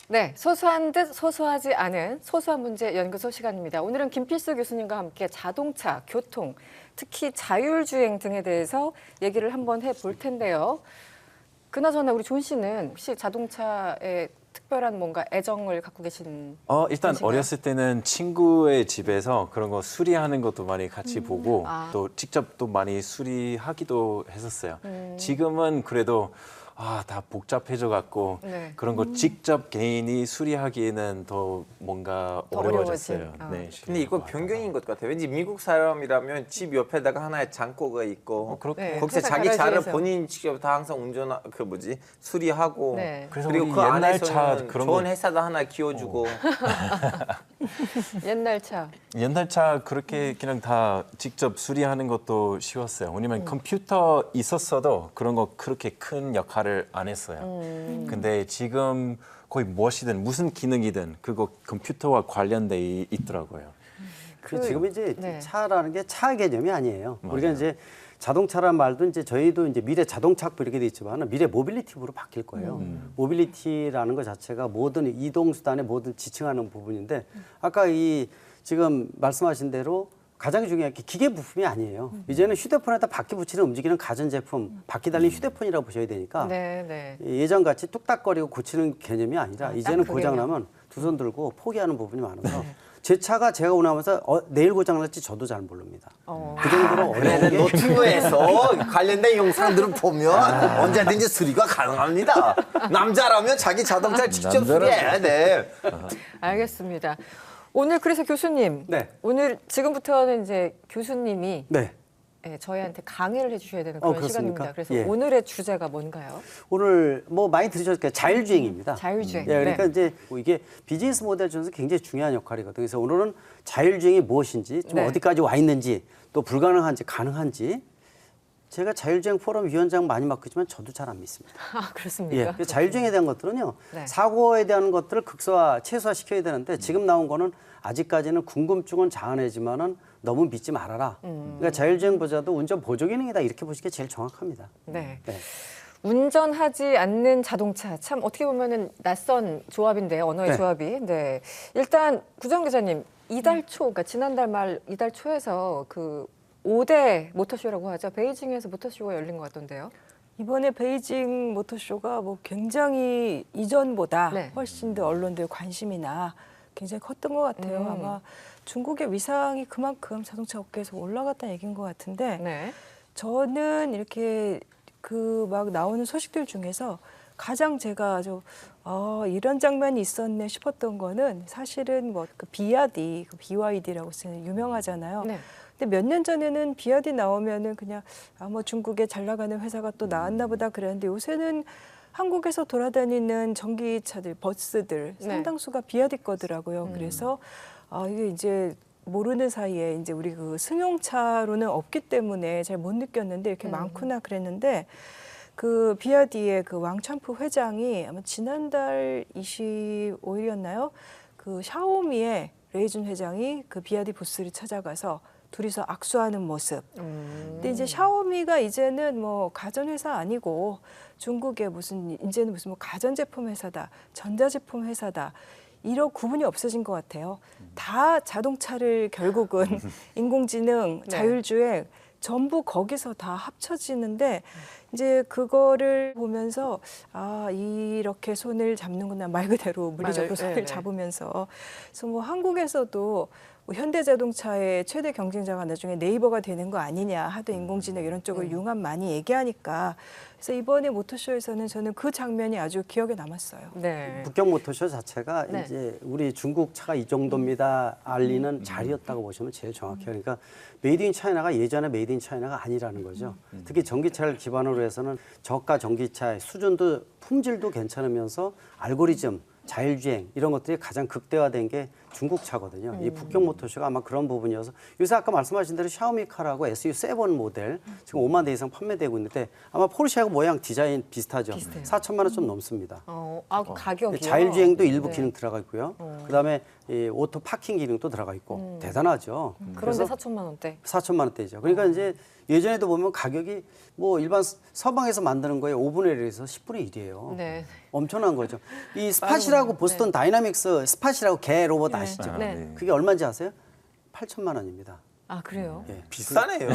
네, 소소한 듯 소소하지 않은 소소한 문제 연구소 시간입니다. 오늘은 김필수 교수님과 함께 자동차, 교통, 특히 자율주행 등에 대해서 얘기를 한번 해볼 텐데요. 그나저나 우리 존 씨는 혹시 자동차에 특별한 뭔가 애정을 갖고 계신 일단 분이신가요? 어렸을 때는 친구의 집에서 그런 거 수리하는 것도 많이 같이 보고 아. 또 직접 또 많이 수리하기도 했었어요. 지금은 그래도 다 복잡해져 갖고 네. 그런 거 직접 개인이 수리하기에는 더 뭔가 더 어려워졌어요. 어려워진. 아. 네, 근데 이거 변경인 것 같아요. 왠지 미국 사람이라면 집 옆에다가 하나의 창고가 있고 그렇게 네. 거기서 회사 자기 차를 가라지에서. 본인 직접 다 항상 수리하고 네. 그래서 그리고 우리 그 옛날 차 안에서는 그런 좋은 거 회사도 하나 키워주고 옛날 차. 옛날 차 그렇게 그냥 다 직접 수리하는 것도 쉬웠어요. 왜냐면 컴퓨터 있었어도 그런 거 그렇게 큰 역할을 안 했어요. 근데 지금 거의 무엇이든 무슨 기능이든 그거 컴퓨터와 관련돼 있더라고요. 지금 이제 네. 차라는 게 차 개념이 아니에요. 맞아요. 우리가 이제 자동차란 말도 이제 저희도 이제 미래 자동차학부 이렇게 돼 있지만 미래 모빌리티부로 바뀔 거예요. 모빌리티라는 것 자체가 모든 이동 수단의 모든 지칭하는 부분인데 아까 이 지금 말씀하신 대로 가장 중요한 게 기계 부품이 아니에요. 이제는 휴대폰에다 바퀴 붙이는 움직이는 가전제품, 바퀴 달린 휴대폰이라고 보셔야 되니까 네, 네. 예전같이 뚝딱거리고 고치는 개념이 아니라 이제는 그 고장나면 두 손 들고 포기하는 부분이 많아서 제 차가 제가 운하면서 내일 고장날지 저도 잘 모릅니다. 그 정도로 어려운 게 노트북에서 관련된 영상들을 보면 언제든지 수리가 가능합니다. 남자라면 자기 자동차 직접 수리해야 돼. 알겠습니다. 오늘 그래서 교수님, 네. 오늘 지금부터는 이제 교수님이 네. 저희한테 강의를 해주셔야 되는 그런 그렇습니까? 시간입니다. 그래서 예. 오늘의 주제가 뭔가요? 오늘 뭐 많이 들으셨을 거예요. 자율주행입니다. 자율주행. 예, 그러니까 네. 이제 이게 비즈니스 모델 중에서 굉장히 중요한 역할이거든요. 그래서 오늘은 자율주행이 무엇인지, 좀 네. 어디까지 와 있는지, 또 불가능한지, 가능한지. 제가 자율주행 포럼 위원장 많이 맡고 있지만 저도 잘 안 믿습니다. 아, 예, 그렇습니까? 그래서 자율주행에 대한 것들은요, 네. 사고에 대한 것들을 극소화, 최소화시켜야 되는데 지금 나온 거는 아직까지는 궁금증은 자아내지만은 너무 믿지 말아라. 그러니까 자율주행보다도 운전 보조 기능이다 이렇게 보시는 게 제일 정확합니다. 네. 네. 운전하지 않는 자동차 참 어떻게 보면은 낯선 조합인데요. 언어의 네. 조합이. 네. 일단 구정 기자님 이달 초, 그러니까 지난달 말 이달 초에서 그 5대 모터쇼라고 하죠. 베이징에서 모터쇼가 열린 것 같던데요. 이번에 베이징 모터쇼가 뭐 굉장히 이전보다 네. 훨씬 더 언론들 관심이나 굉장히 컸던 것 같아요. 아마 중국의 위상이 그만큼 자동차 업계에서 올라갔다는 얘기인 것 같은데 네. 저는 이렇게 그 막 나오는 소식들 중에서 가장 제가 이런 장면이 있었네 싶었던 거는 사실은 뭐 그 비아디, 그 BYD라고 쓰는 유명하잖아요. 네. 근데 몇 년 전에는 비아디 나오면은 그냥 뭐 중국에 잘 나가는 회사가 또 나왔나 보다 그랬는데 요새는 한국에서 돌아다니는 전기차들, 버스들 네. 상당수가 비아디 거더라고요. 그래서 이게 이제 모르는 사이에 이제 우리 그 승용차로는 없기 때문에 잘 못 느꼈는데 이렇게 많구나 그랬는데 그 비아디의 그 왕찬프 회장이 아마 지난달 25일이었나요? 그 샤오미의 레이준 회장이 그 비아디 부스를 찾아가서 둘이서 악수하는 모습. 근데 이제 샤오미가 이제는 뭐 가전회사 아니고 중국의 이제는 무슨 뭐 가전제품 회사다, 전자제품 회사다. 이런 구분이 없어진 것 같아요. 다 자동차를 결국은 인공지능, 네. 자율주행 전부 거기서 다 합쳐지는데 이제 그거를 보면서 이렇게 손을 잡는구나 말 그대로 물리적으로 손을 네네. 잡으면서 그래서 뭐 한국에서도 뭐 현대자동차의 최대 경쟁자가 나중에 네이버가 되는 거 아니냐 하도 인공지능 이런 쪽을 융합 많이 얘기하니까 그래서 이번에 모터쇼에서는 저는 그 장면이 아주 기억에 남았어요. 네. 북경 모터쇼 자체가 네. 이제 우리 중국 차가 이 정도입니다 알리는 자리였다고 보시면 제일 정확해요. 그러니까 메이드 인 차이나가 예전에 메이드 인 차이나가 아니라는 거죠. 특히 전기차를 기반으로 해서는 저가 전기차의 수준도 품질도 괜찮으면서 알고리즘, 자율주행 이런 것들이 가장 극대화된 게 중국 차거든요. 이 북경 모터쇼가 아마 그런 부분이어서 요새 아까 말씀하신 대로 샤오미카라고 SU7 모델 지금 5만 대 이상 판매되고 있는데 아마 포르쉐하고 모양 디자인 비슷하죠. 비슷해요. 4천만 원 좀 넘습니다. 가격이요? 자율주행도 일부 네. 기능 들어가 있고요. 그다음에 이 오토 파킹 기능도 들어가 있고 대단하죠. 그런데 4천만 원대. 4천만 원대죠. 그러니까 이제 예전에도 보면 가격이 뭐 일반 서방에서 만드는 거에 5분의 1에서 10분의 1이에요. 네. 엄청난 거죠. 이 스팟이라고 보스턴 다이나믹스 스팟이라고 개 로봇 네. 아시죠? 네. 그게 얼마인지 아세요? 8천만 원입니다. 아, 그래요? 예. 비싸네요.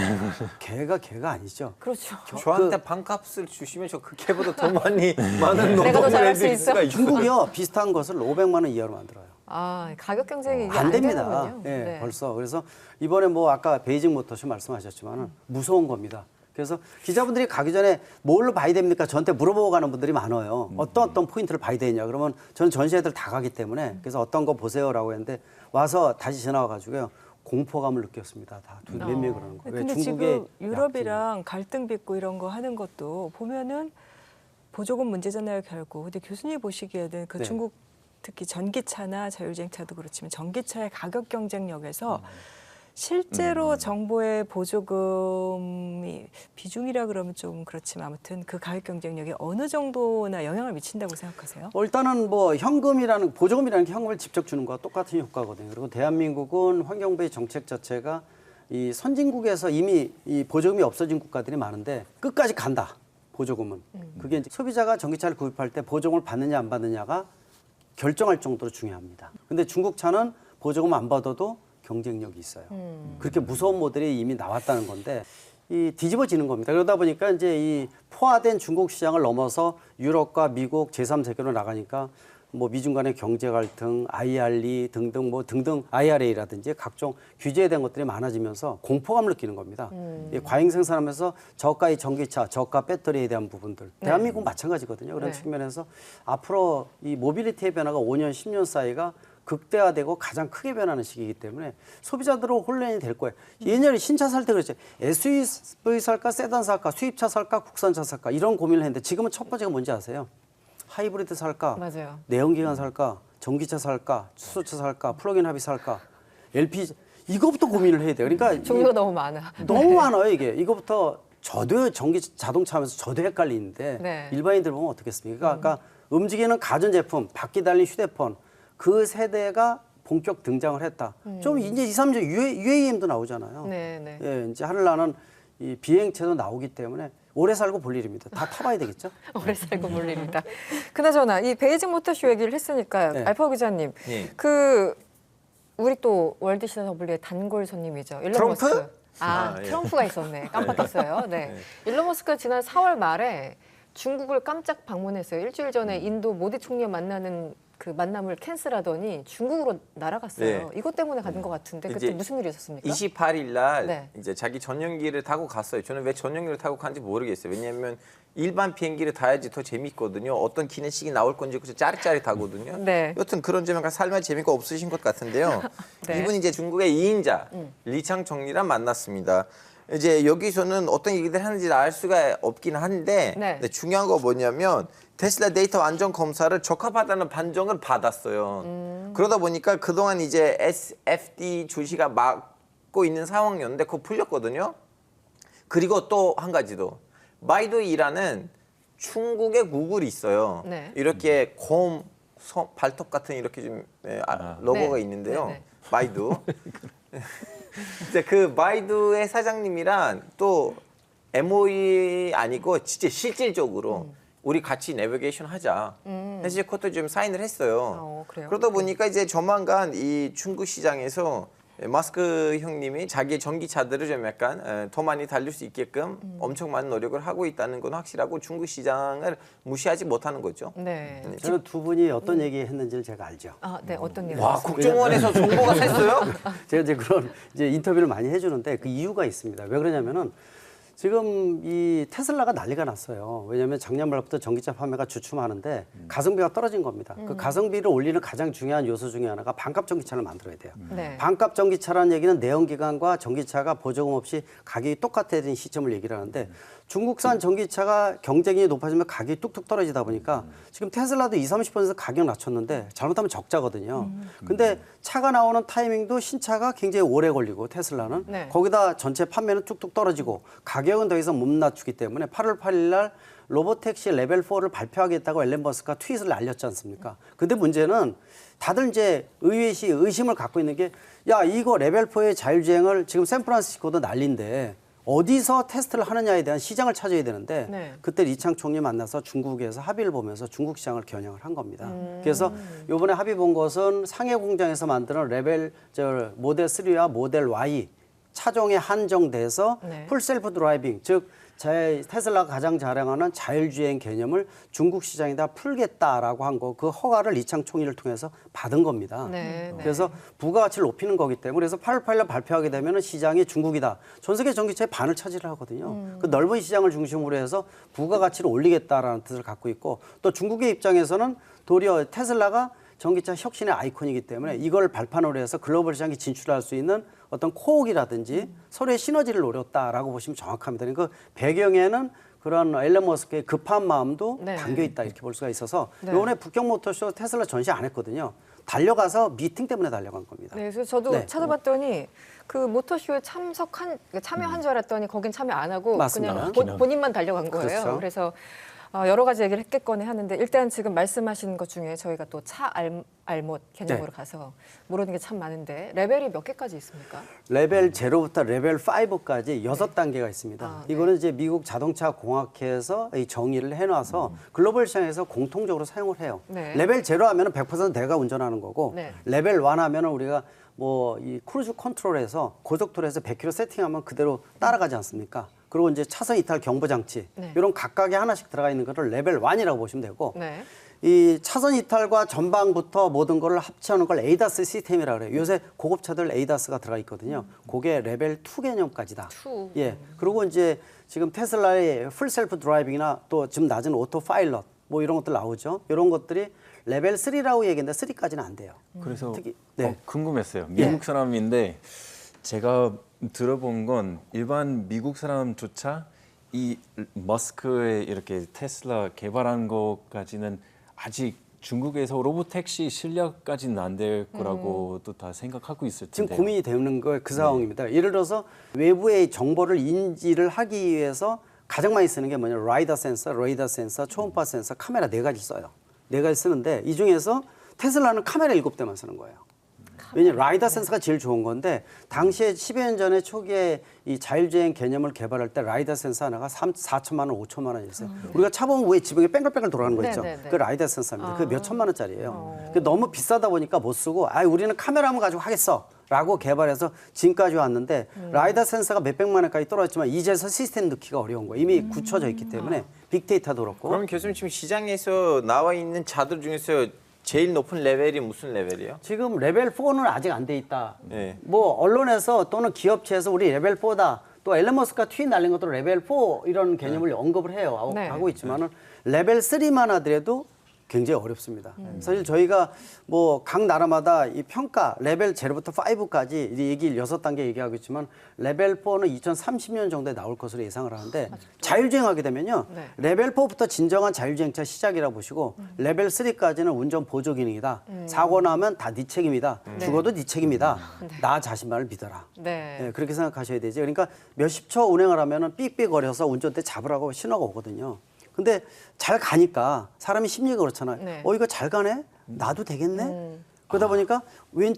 개가 아니죠. 그렇죠. 저한테 반값을 주시면 저 그 개보다 더 많은 내가 더 놈을 잘할 수 해드릴 있어. 수가 있어요. 중국이요 비슷한 것을 500만 원 이하로 만들어요. 아, 가격 경쟁이 이게 안 됩니다. 되는군요. 예, 네. 벌써. 그래서 이번에 뭐 아까 베이징 모터쇼 말씀하셨지만 무서운 겁니다. 그래서 기자분들이 가기 전에 뭘로 봐야 됩니까? 저한테 물어보고 가는 분들이 많아요. 어떤 포인트를 봐야 되냐? 그러면 저는 전시회들 다 가기 때문에 그래서 어떤 거 보세요라고 했는데 와서 다시 전화 와가지고요. 공포감을 느꼈습니다. 다 몇 명이 그러는 거예요. 왜 근데 중국의 지금 유럽이랑 갈등 빚고 이런 거 하는 것도 보면은 보조금 문제잖아요, 결국. 근데 교수님 보시기에는 그 네. 중국 특히 전기차나 자율주행차도 그렇지만 전기차의 가격 경쟁력에서 실제로 정부의 보조금이 비중이라 그러면 좀 그렇지만 아무튼 그 가격 경쟁력이 어느 정도나 영향을 미친다고 생각하세요? 일단은 뭐 현금이라는 보조금이라는 게 현금을 직접 주는 거와 똑같은 효과거든요. 그리고 대한민국은 환경부의 정책 자체가 이 선진국에서 이미 이 보조금이 없어진 국가들이 많은데 끝까지 간다. 보조금은. 그게 이제 소비자가 전기차를 구입할 때 보조금을 받느냐 안 받느냐가 결정할 정도로 중요합니다. 근데 중국 차는 보조금 안 받아도 경쟁력이 있어요. 그렇게 무서운 모델이 이미 나왔다는 건데 이 뒤집어지는 겁니다. 그러다 보니까 이제 이 포화된 중국 시장을 넘어서 유럽과 미국 제3세계로 나가니까 뭐 미중 간의 경제 갈등, IRE 등등 IRA라든지 각종 규제된 것들이 많아지면서 공포감을 느끼는 겁니다. 이 과잉 생산하면서 저가의 전기차, 저가 배터리에 대한 부분들. 대한민국 마찬가지거든요. 그런 네. 측면에서 앞으로 이 모빌리티의 변화가 5년, 10년 사이가 극대화되고 가장 크게 변하는 시기이기 때문에 소비자들은 혼란이 될 거예요. 예전에 신차 살 때 그랬죠. SUV 살까, 세단 살까, 수입차 살까, 국산차 살까 이런 고민을 했는데 지금은 첫 번째가 뭔지 아세요? 하이브리드 살까, 맞아요. 내연기관 살까, 전기차 살까, 수소차 살까, 플러그인 하이브리드 살까, LPG 이거부터 고민을 해야 돼요. 그러니까 종류가 너무 많아. 너무 많아요 이게. 이거부터 저도 자동차 하면서 저도 헷갈리는데 네. 일반인들 보면 어떻겠습니까? 아까 움직이는 가전제품, 바퀴 달린 휴대폰 그 세대가 본격 등장을 했다. 좀 이제 2, 3년 UAM도 나오잖아요. 네, 네. 예, 이제 하늘나는 이 비행체도 나오기 때문에 오래 살고 볼 일입니다. 다 타봐야 되겠죠? 오래 살고 볼 일이다. 그나저나 이 베이징 모터쇼 얘기를 했으니까 네. 알파 기자님, 예. 그 우리 또 월드시대 더블유의 단골 손님이죠. 일론 트럼프? 머스크. 아, 예. 트럼프가 있었네. 깜빡했어요. 네. 일론 머스크가 지난 4월 말에 중국을 깜짝 방문했어요. 일주일 전에 인도 모디 총리와 만나는 그 만남을 캔슬하더니 중국으로 날아갔어요. 네. 이것 때문에 가는 것 같은데 그때 이제 무슨 일이 있었습니까? 28일 날 네. 이제 자기 전용기를 타고 갔어요. 저는 왜 전용기를 타고 간지 모르겠어요. 왜냐하면 일반 비행기를 타야지 더 재밌거든요. 어떤 기내식이 나올 건지 그래서 짜릿짜릿하거든요. 네. 여튼 그런 점에 삶의 재미가 없으신 것 같은데요. 네. 이분이 이제 중국의 2인자 리창 총리랑 만났습니다. 이제 여기서는 어떤 얘기들 하는지 알 수가 없긴 한데 네. 근데 중요한 거 뭐냐면 테슬라 데이터 안전 검사를 적합하다는 판정을 받았어요. 그러다 보니까 그동안 이제 SFD 주시가 막고 있는 상황이었는데 그거 풀렸거든요. 그리고 또 한 가지 더. 바이두이라는 중국의 구글이 있어요. 네. 이렇게 곰, 발톱 같은 이렇게 좀 로고가 네. 있는데요. 네, 네. 바이두. 이제 그 바이두의 사장님이랑 또 MOE 아니고 진짜 실질적으로 우리 같이 내비게이션 하자. 해서 그것도 좀 사인을 했어요. 그래요? 그러다 보니까 이제 조만간 이 중국 시장에서 마스크 형님이 자기 전기차들을 좀 약간 더 많이 달릴 수 있게끔 엄청 많은 노력을 하고 있다는 건 확실하고 중국 시장을 무시하지 못하는 거죠. 네. 저는 두 분이 어떤 얘기 했는지를 제가 알죠. 아, 네. 어떤 일이 와, 있었습니까? 국정원에서 정보가 샜어요? 제가 이제 그런 이제 인터뷰를 많이 해주는데 그 이유가 있습니다. 왜 그러냐면은 지금 이 테슬라가 난리가 났어요. 왜냐하면 작년 말부터 전기차 판매가 주춤하는데 가성비가 떨어진 겁니다. 그 가성비를 올리는 가장 중요한 요소 중에 하나가 반값 전기차를 만들어야 돼요. 네. 반값 전기차라는 얘기는 내연기관과 전기차가 보조금 없이 가격이 똑같아야 되는 시점을 얘기를 하는데 중국산 전기차가 경쟁이 높아지면 가격이 뚝뚝 떨어지다 보니까 지금 테슬라도 20-30% 가격 낮췄는데 잘못하면 적자거든요. 근데 차가 나오는 타이밍도 신차가 굉장히 오래 걸리고 테슬라는 네. 거기다 전체 판매는 뚝뚝 떨어지고 가격은 더 이상 못 낮추기 때문에 8월 8일 날 로보택시 레벨 4를 발표하겠다고 앨런 머스크가 트윗을 알렸지 않습니까? 근데 문제는 다들 이제 의심을 갖고 있는 게 야 이거 레벨 4의 자율주행을 지금 샌프란시스코도 난리인데 어디서 테스트를 하느냐에 대한 시장을 찾아야 되는데 네. 그때 리창 총리 만나서 중국에서 합의를 보면서 중국 시장을 겨냥을 한 겁니다. 그래서 이번에 합의 본 것은 상해 공장에서 만드는 레벨 모델 3와 모델 Y 차종에 한정돼서 네. 풀 셀프 드라이빙 즉 테슬라가 가장 자랑하는 자율주행 개념을 중국 시장에다 풀겠다라고 한 거 그 허가를 리창 총리를 통해서 받은 겁니다. 네, 네. 그래서 부가가치를 높이는 거기 때문에 그래서 8월 8일 발표하게 되면 시장이 중국이다. 전 세계 전기차의 반을 차지를 하거든요. 그 넓은 시장을 중심으로 해서 부가가치를 올리겠다라는 뜻을 갖고 있고 또 중국의 입장에서는 도리어 테슬라가 전기차 혁신의 아이콘이기 때문에 이걸 발판으로 해서 글로벌 시장에 진출할 수 있는 어떤 코어이라든지 서로의 시너지를 노렸다라고 보시면 정확합니다. 그러니까 배경에는 그런 앨런 머스크의 급한 마음도 네. 담겨 있다 이렇게 볼 수가 있어서 네. 이번에 북경 모터쇼 테슬라 전시 안 했거든요. 달려가서 미팅 때문에 달려간 겁니다. 네, 그래서 저도 네. 찾아봤더니 그 모터쇼에 참여한 줄 알았더니 거긴 참여 안 하고 맞습니다. 그냥 본인만 달려간 거예요. 그렇죠. 그래서 여러 가지 얘기를 했겠거니 하는데 일단 지금 말씀하신 것 중에 저희가 또 차 알못 개념으로 네. 가서 모르는 게 참 많은데 레벨이 몇 개까지 있습니까? 레벨 0부터 레벨 5까지 6단계가 있습니다. 아, 네. 이거는 이제 미국 자동차 공학회에서 이 정의를 해놔서 글로벌 시장에서 공통적으로 사용을 해요. 네. 레벨 0 하면은 100% 내가 운전하는 거고 네. 레벨 1 하면은 우리가 뭐 이 크루즈 컨트롤에서 고속도로에서 100km 세팅하면 그대로 따라가지 않습니까? 그리고 이제 차선 이탈 경보 장치 네. 이런 각각에 하나씩 들어가 있는 거를 레벨 1이라고 보시면 되고 네. 이 차선 이탈과 전방부터 모든 걸 합치는 걸 에이다스 시스템이라고 그래요. 요새 고급차들 에이다스가 들어가 있거든요. 그게 레벨 2 개념까지다. 2. 예. 그리고 이제 지금 테슬라의 풀 셀프 드라이빙이나 또 지금 낮은 오토 파일럿 뭐 이런 것들 나오죠. 이런 것들이 레벨 3라고 얘기했는데 3까지는 안 돼요. 그래서 특히- 네. 궁금했어요. 미국 사람인데 제가 들어본 건 일반 미국 사람조차 이 머스크의 이렇게 테슬라 개발한 것까지는 아직 중국에서 로봇 택시 실력까지는 안 될 거라고 또 다 생각하고 있을 지금 텐데요. 고민이 되는 거 그 상황입니다. 예를 들어서 외부의 정보를 인지를 하기 위해서 가장 많이 쓰는 게 뭐냐 라이더 센서, 레이더 센서, 초음파 센서, 카메라 4가지 써요. 4가지 쓰는데 이 중에서 테슬라는 카메라 7대만 쓰는 거예요. 왜냐면 라이더 센서가 제일 좋은 건데 당시에 10여 년 전에 초기에 이 자율주행 개념을 개발할 때 라이더 센서 하나가 4천만 원, 5천만 원이었어요. 우리가 차 보면 왜 지붕에 뺑글뺑글 돌아가는 거 있죠? 네네네. 그 라이더 센서입니다. 그게 몇 천만 원짜리예요. 너무 비싸다 보니까 못 쓰고 우리는 카메라만 가지고 하겠어. 라고 개발해서 지금까지 왔는데 라이더 센서가 몇백만 원까지 떨어졌지만 이제서 시스템 넣기가 어려운 거예요. 이미 굳혀져 있기 때문에 빅데이터도 그렇고. 그럼 교수님 지금 시장에서 나와 있는 차들 중에서 제일 높은 레벨이 무슨 레벨이에요? 지금 레벨 4는 아직 안 돼 있다. 네. 뭐 언론에서 또는 기업체에서 우리 레벨 4다. 또 앨런 머스크가 트윗 날린 것도 레벨 4 이런 개념을 언급을 해요. 네. 하고 있지만은 레벨 3만 하더라도 굉장히 어렵습니다. 사실 저희가 뭐 각 나라마다 이 평가 레벨 0부터 5까지 얘기를 6단계 얘기하고 있지만 레벨 4는 2030년 정도에 나올 것으로 예상을 하는데 자율주행하게 되면요. 네. 레벨 4부터 진정한 자율주행차 시작이라고 보시고 레벨 3까지는 운전 보조 기능이다. 사고 나면 다 네 책임이다. 죽어도 네 책임이다. 나 자신만을 믿어라. 네. 예, 그렇게 생각하셔야 되죠. 그러니까 몇십 초 운행을 하면은 삑삑거려서 운전대 잡으라고 신호가 오거든요. 근데 잘 가니까 사람이 심리가 그렇잖아요. 네. 이거 잘 가네? 나도 되겠네? 그러다 보니까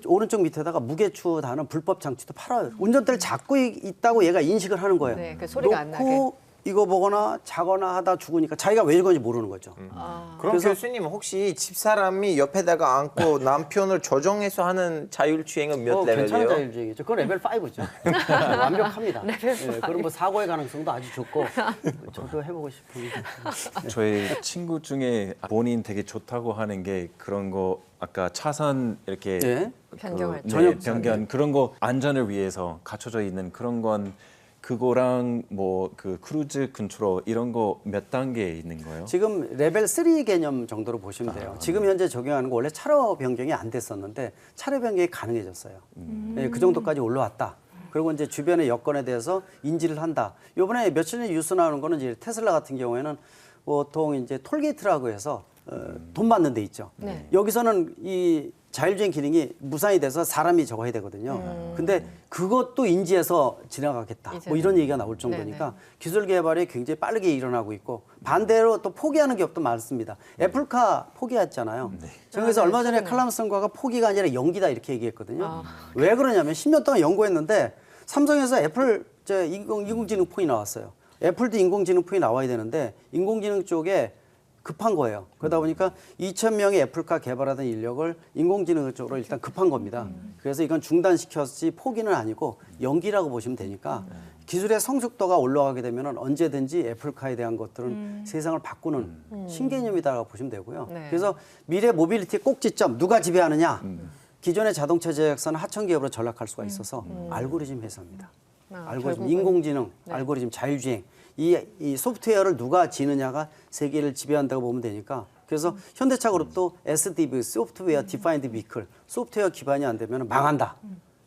오른쪽 밑에다가 무게추 다는 불법 장치도 팔아요. 운전대를 잡고 있다고 얘가 인식을 하는 거예요. 네, 그 소리가 안 놓고 이거 보거나 자거나 하다 죽으니까 자기가 왜 죽었는지 모르는 거죠. 아. 그럼 그래서- 교수님 혹시 집사람이 옆에다가 앉고 남편을 조정해서 하는 자율주행은 몇 괜찮은 레벨이에요? 자율주행이죠. 그건 레벨 5죠. 완벽합니다. 예, 그럼 뭐 사고의 가능성도 아주 좋고 저도 해보고 싶은데. 저희 친구 중에 본인 되게 좋다고 하는 게 그런 거 아까 차선 이렇게 네. 변경할 때. 전용 변경 그런 거 안전을 위해서 갖춰져 있는 그런 건 그거랑 뭐 그 크루즈 컨트롤 이런 거 몇 단계에 있는 거예요? 지금 레벨 3 개념 정도로 보시면 돼요. 지금 현재 적용하는 거 원래 차로 변경이 안 됐었는데 차로 변경이 가능해졌어요. 예, 그 정도까지 올라왔다. 그리고 이제 주변의 여건에 대해서 인지를 한다. 이번에 며칠 전에 뉴스 나오는 거는 이제 테슬라 같은 경우에는 보통 이제 톨게이트라고 해서 돈 받는 데 있죠. 네. 여기서는 이 자율주행 기능이 무산이 돼서 사람이 저거 해야 되거든요. 근데 그것도 인지해서 지나가겠다. 뭐 이제는. 이런 얘기가 나올 정도니까 기술 개발이 굉장히 빠르게 일어나고 있고 반대로 또 포기하는 기업도 많습니다. 애플카 포기했잖아요. 제가 그래서 얼마 전에 칼럼슨과가 포기가 아니라 연기다 이렇게 얘기했거든요. 왜 그러냐면 10년 동안 연구했는데 삼성에서 애플 인공지능폰이 나왔어요. 애플도 인공지능폰이 나와야 되는데 인공지능 쪽에 급한 거예요. 그러다 보니까 2,000명의 애플카 개발하던 인력을 인공지능 쪽으로 일단 급한 겁니다. 그래서 이건 중단시켰지 포기는 아니고 연기라고 보시면 되니까 기술의 성숙도가 올라가게 되면 언제든지 애플카에 대한 것들은 세상을 바꾸는 신개념이다라고 보시면 되고요. 네. 그래서 미래 모빌리티의 꼭지점 누가 지배하느냐. 기존의 자동차 제작사는 하청 기업으로 전락할 수가 있어서 알고리즘 회사입니다. 알고리즘, 결국은- 인공지능, 네. 알고리즘, 자율주행. 이 소프트웨어를 누가 지느냐가 세계를 지배한다고 보면 되니까 그래서 현대차 그룹도 SDV, 소프트웨어 디파인드 비클, 소프트웨어 기반이 안 되면 망한다.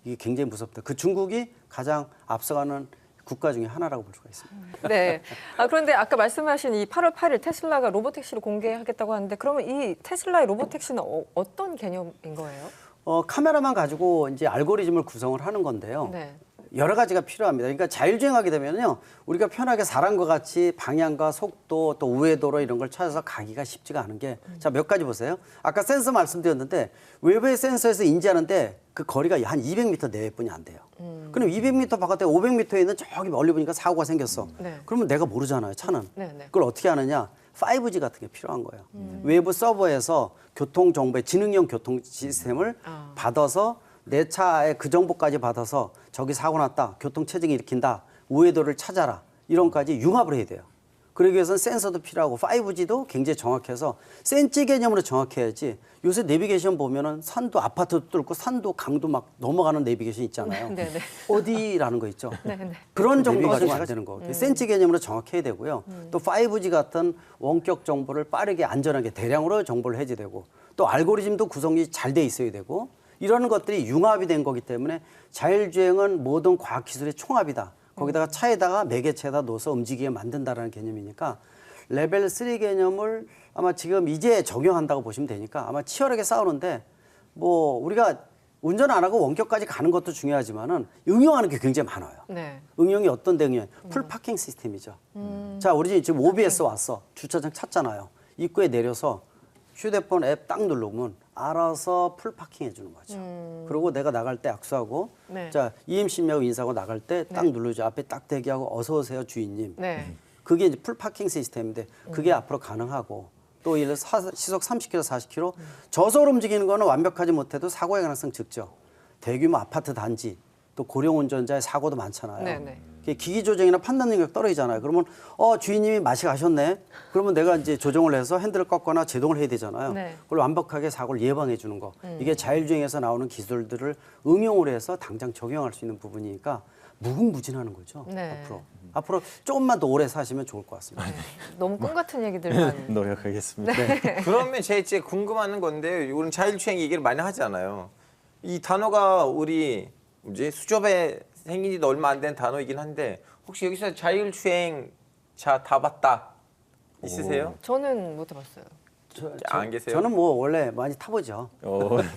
이게 굉장히 무섭다. 그 중국이 가장 앞서가는 국가 중에 하나라고 볼 수가 있습니다. 네. 그런데 아까 말씀하신 이 8월 8일 테슬라가 로보택시를 공개하겠다고 하는데 그러면 이 테슬라의 로보택시는 어떤 개념인 거예요? 카메라만 가지고 이제 알고리즘을 구성을 하는 건데요. 네. 여러 가지가 필요합니다. 그러니까 자율주행하게 되면요, 우리가 편하게 사람과 같이 방향과 속도 또 우회도로 이런 걸 찾아서 가기가 쉽지가 않은 게, 자, 몇 가지 보세요. 아까 센서 말씀드렸는데 외부의 센서에서 인지하는데 그 거리가 한 200m 내외뿐이 안 돼요. 그럼 200m 바깥에 500m에 있는 저기 멀리 보니까 사고가 생겼어. 네. 그러면 내가 모르잖아요, 차는. 네, 네. 그걸 어떻게 하느냐? 5G 같은 게 필요한 거예요. 외부 서버에서 교통 정보의 지능형 교통 시스템을 받아서 내 차의 그 정보까지 받아서 저기 사고 났다, 교통 체증이 일으킨다, 우회도를 찾아라, 이런 까지 융합을 해야 돼요. 그러기 위해서는 센서도 필요하고 5G도 굉장히 정확해서 센치 개념으로 정확해야지. 요새 내비게이션 보면은 산도 아파트도 뚫고 산도 강도 막 넘어가는 내비게이션 있잖아요. 네, 네. 어디라는 거 있죠. 네, 네. 그런 정보 가지고 안 되는 거. 센치 개념으로 정확해야 되고요. 또 5G 같은 원격 정보를 빠르게 안전하게 대량으로 정보를 해제되고 또 알고리즘도 구성이 잘 돼 있어야 되고 이런 것들이 융합이 된 거기 때문에 자율주행은 모든 과학기술의 총합이다. 거기다가 차에다가 매개체에다 넣어서 움직이게 만든다라는 개념이니까 레벨 3 개념을 아마 지금 이제 적용한다고 보시면 되니까 아마 치열하게 싸우는데 뭐 우리가 운전 안 하고 원격까지 가는 것도 중요하지만은 응용하는 게 굉장히 많아요. 네. 응용이 어떤 응용? 풀 파킹 시스템이죠. 자, 우리 지금 OBS 왔어. 주차장 찾잖아요. 입구에 내려서 휴대폰 앱 딱 누르면 알아서 풀 파킹 해주는 거죠. 그리고 내가 나갈 때 악수하고, 네. 자, 이임씨하고 인사하고 나갈 때 딱 누르죠. 앞에 딱 대기하고 어서 오세요 주인님. 네. 그게 이제 풀 파킹 시스템인데 그게 앞으로 가능하고 또 예를 들어 시속 30km, 40km 저속으로 움직이는 거는 완벽하지 못해도 사고의 가능성 적죠. 대규모 아파트 단지 또 고령 운전자의 사고도 많잖아요. 네네. 기기 조정이나 판단 능력 떨어지잖아요. 그러면 주인님이 맛이 가셨네. 그러면 내가 이제 조정을 해서 핸들을 꺾거나 제동을 해야 되잖아요. 네. 그걸 완벽하게 사고를 예방해 주는 거. 이게 자율주행에서 나오는 기술들을 응용을 해서 당장 적용할 수 있는 부분이니까 무궁무진하는 거죠. 네. 앞으로 조금만 더 오래 사시면 좋을 것 같습니다. 너무 꿈 같은 얘기들만. 노력하겠습니다. 그러면 제일 궁금한 건데 우리는 자율주행 얘기를 많이 하잖아요. 이 단어가 우리 수조배 생긴 지도 얼마 안 된 단어이긴 한데 혹시 여기서 자율주행 차 타봤다 있으세요? 저는 못 해봤어요. 안 계세요? 저는 뭐 원래 많이 타보죠.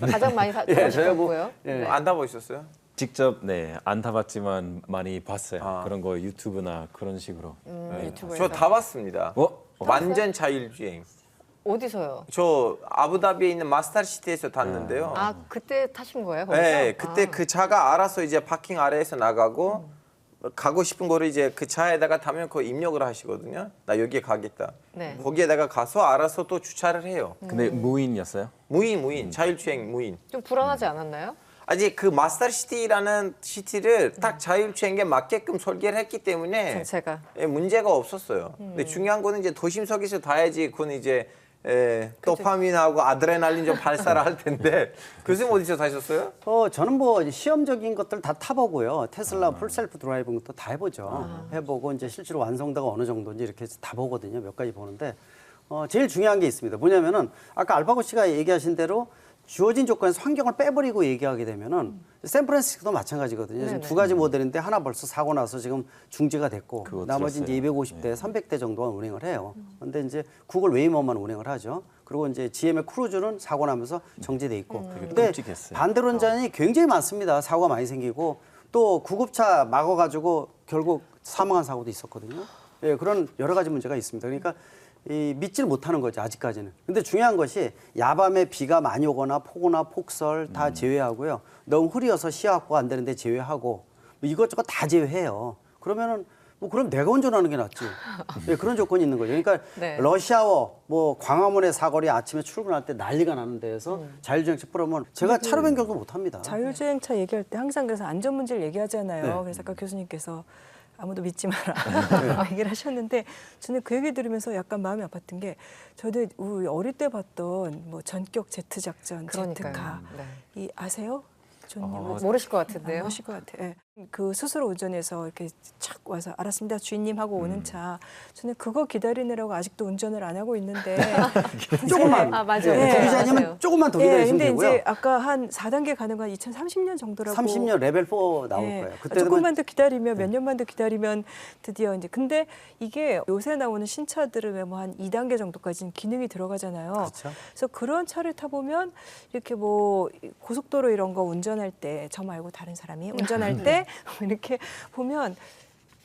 가장 많이 저야 뭐, 타보셨고요. 예. 안 타보셨어요? 직접 안 타봤지만 많이 봤어요. 아. 그런 거 유튜브나 그런 식으로. 유튜브에서. 저 타봤습니다. 어? 완전 자율주행. 어디서요? 저 아부다비에 있는 마스타시티에서 탔는데요. 아, 그때 타신 거예요? 거기서? 네, 그때 아. 그 차가 알아서 이제 파킹 아래에서 나가고 가고 싶은 거를 이제 그 차에다가 타면 그 입력을 하시거든요. 나 여기에 가겠다. 네. 거기에다가 가서 알아서 또 주차를 해요. 근데 무인이었어요? 무인, 자율주행 무인. 좀 불안하지 않았나요? 아직 그 마스터시티라는 시티를 딱 자율주행에 맞게끔 설계를 했기 때문에 전체가. 예, 문제가 없었어요. 근데 중요한 거는 이제 도심석에서 타야지 그건 이제 도파민하고 아드레날린 좀 발사를 할 텐데 교수님 어디서 타셨어요? 저는 뭐 시험적인 것들 다 타보고요. 테슬라 풀셀프 드라이브는 것도 다 해보죠. 해보고 이제 실제로 완성도가 어느 정도인지 이렇게 해서 다 보거든요. 몇 가지 보는데 제일 중요한 게 있습니다. 뭐냐면은 아까 알파고 씨가 얘기하신 대로 주어진 조건에서 환경을 빼버리고 얘기하게 되면은 샌프란시스코도 마찬가지거든요. 지금 네네. 두 가지 모델인데 하나 벌써 사고 나서 지금 중지가 됐고 그거 나머지 이제 들었어요. 250대, 300대 정도가 운행을 해요. 그런데 이제 구글 웨이머만 운행을 하죠. 그리고 이제 GM의 크루즈는 사고 나면서 정지돼 있고. 근데 끔찍했어요. 반대로 운전이 굉장히 많습니다. 사고가 많이 생기고 또 구급차 막아가지고 결국 사망한 사고도 있었거든요. 예, 그런 여러 가지 문제가 있습니다. 그러니까 믿지를 못하는 거죠, 아직까지는. 근데 중요한 것이 야밤에 비가 많이 오거나 폭우나 폭설 다 제외하고요. 너무 흐려서 시야 확보가 안 되는데 제외하고 뭐 이것저것 다 제외해요. 그러면은 뭐 그럼 내가 운전하는 게 낫지. 예, 그런 조건이 있는 거죠. 그러니까 네. 러시아워 뭐 광화문의 사거리 아침에 출근할 때 난리가 나는 데에서 자율주행차 풀으면 제가 차로 변경도 못 합니다. 자율주행차 얘기할 때 항상 그래서 안전 문제를 얘기하잖아요. 네. 그래서 아까 교수님께서 아무도 믿지 마라 얘기를 하셨는데 저는 그 얘기 들으면서 약간 마음이 아팠던 게 저도 우리 어릴 때 봤던 뭐 전격 제트 작전, 그러니까요. 제트카 네. 이 아세요? 조님 모르실 것 같은데요. 모르실 것 같아요. 예. 그 스스로 운전해서 이렇게 착 와서 알았습니다 주인님 하고 오는 차 저는 그거 기다리느라고 아직도 운전을 안 하고 있는데 조금만. 아, 맞아요. 네. 그 기자님은 맞아요. 조금만 더 예, 기다리시면 근데 되고요. 이제 아까 한 4단계 가는 건 2030년 정도라고 30년 레벨 4 나올 예. 거예요. 그때 조금만 더 기다리면 몇 년만 더 기다리면 드디어 이제 근데 이게 요새 나오는 신차들은 왜 뭐 한 2단계 정도까지는 기능이 들어가잖아요. 그렇죠. 그래서 그런 차를 타보면 이렇게 뭐 고속도로 이런 거 운전할 때 저 말고 다른 사람이 운전할 때 이렇게 보면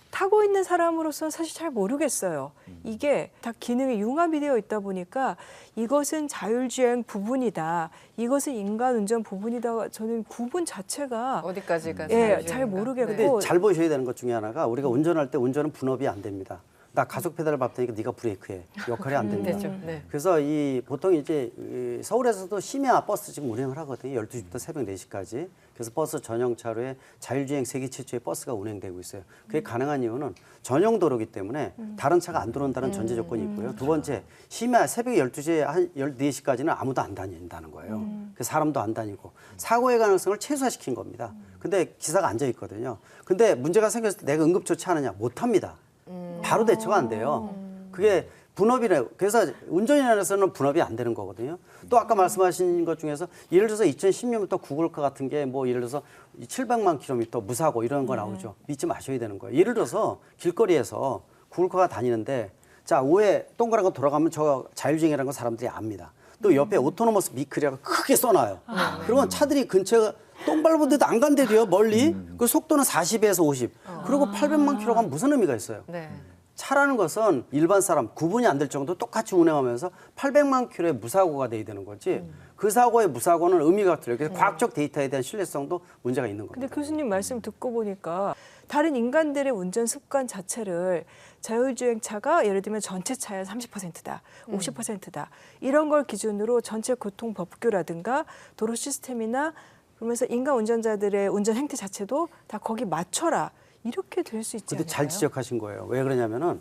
타고 있는 사람으로서는 사실 잘 모르겠어요. 이게 다 기능이 융합이 되어 있다 보니까 이것은 자율주행 부분이다. 이것은 인간 운전 부분이다. 저는 구분 자체가 어디까지가 예, 자율주행인가? 잘 모르겠고. 네. 근데 잘 보셔야 되는 것 중에 하나가 우리가 운전할 때 운전은 분업이 안 됩니다. 나 가속 페달을 밟다니까 네가 브레이크해. 역할이 안 됩니다. 됐죠. 네. 그래서 이 보통 이제 이 서울에서도 심야 버스 지금 운행을 하거든요. 12시부터 새벽 4시까지. 그래서 버스 전용 차로에 자율주행 세계 최초의 버스가 운행되고 있어요. 그게 가능한 이유는 전용 도로이기 때문에 다른 차가 안 들어온다는 전제 조건이 있고요. 두 번째, 심야 새벽 12시에 한 14시까지는 아무도 안 다닌다는 거예요. 그 사람도 안 다니고 사고의 가능성을 최소화시킨 겁니다. 근데 기사가 앉아 있거든요. 근데 문제가 생겼을 때 내가 응급조치 하느냐? 못 합니다. 바로 대처가 안 돼요. 그게 분업이래요. 그래서 운전면에서는 분업이 안 되는 거거든요. 또 아까 말씀하신 것 중에서 예를 들어서 2010년부터 구글카 같은 게 뭐 예를 들어서 700만 킬로미터 무사고 이런 거 나오죠. 믿지 마셔야 되는 거예요. 예를 들어서 길거리에서 구글카가 다니는데 자 우회 동그란 거 돌아가면 저 자율주행이라는 거 사람들이 압니다. 또 옆에 오토노머스 비클이라고 크게 써놔요. 그러면 차들이 근처에 똥 밟은데도 안 간대도요 멀리. 그 속도는 40에서 50. 그리고 800만 킬로 가면 무슨 의미가 있어요? 네. 차라는 것은 일반 사람 구분이 안 될 정도 똑같이 운행하면서 800만 킬로의 무사고가 돼야 되는 거지. 그 사고의 무사고는 의미가 틀려요. 그래서 과학적 데이터에 대한 신뢰성도 문제가 있는 근데 겁니다. 교수님 말씀 듣고 보니까 다른 인간들의 운전 습관 자체를 자율주행차가 예를 들면 전체 차의 30%다, 50%다 이런 걸 기준으로 전체 교통 법규라든가 도로 시스템이나 그러면서 인간 운전자들의 운전 행태 자체도 다 거기 맞춰라 이렇게 될 수 있지 근데 않을까요? 잘 지적하신 거예요. 왜 그러냐면은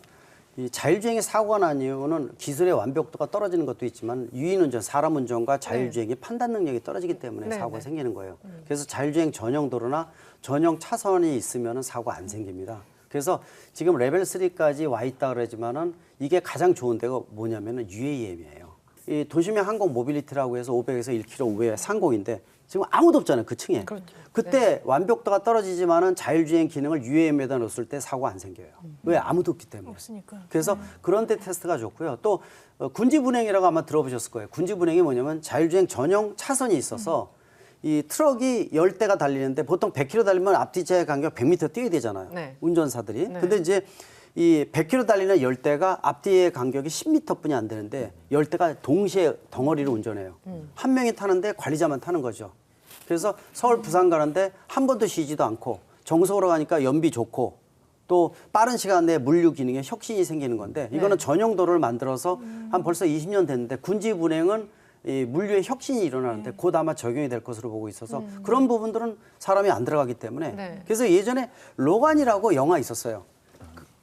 이 자율주행이 사고가 난 이유는 기술의 완벽도가 떨어지는 것도 있지만 유인운전, 사람 운전과 자율주행의 판단 능력이 떨어지기 때문에 네, 사고가 네. 생기는 거예요. 그래서 자율주행 전용 도로나 전용 차선이 있으면은 사고가 안 생깁니다. 그래서 지금 레벨 3까지 와 있다 그러지만은 이게 가장 좋은 데가 뭐냐면은 UAM이에요. 이 도심형 항공 모빌리티라고 해서 500에서 1km 우회 상공인데 지금 아무도 없잖아요, 그 층에. 그때 완벽도가 떨어지지만은 자율주행 기능을 UAM에다 넣었을 때 사고 안 생겨요. 왜? 아무도 없기 때문에. 없으니까. 그래서 그런 데 테스트가 좋고요. 또 군지분행이라고 아마 들어보셨을 거예요. 군지분행이 뭐냐면 자율주행 전용 차선이 있어서 이 트럭이 10대가 달리는데 보통 100km 달리면 앞뒤차의 간격 100m 뛰어야 되잖아요. 네. 운전사들이. 네. 근데 이제 이 100km 달리는 10대가 앞뒤의 간격이 10m뿐이 안 되는데 10대가 동시에 덩어리를 운전해요. 한 명이 타는데 관리자만 타는 거죠. 그래서 서울, 부산 가는데 한 번도 쉬지도 않고 정석으로 가니까 연비 좋고 또 빠른 시간 내에 물류 기능에 혁신이 생기는 건데 이거는 전용 도로를 만들어서 한 벌써 20년 됐는데 군지 분행은 이 물류의 혁신이 일어나는데 곧 아마 적용이 될 것으로 보고 있어서 그런 부분들은 사람이 안 들어가기 때문에 네. 그래서 예전에 로간이라고 영화 있었어요.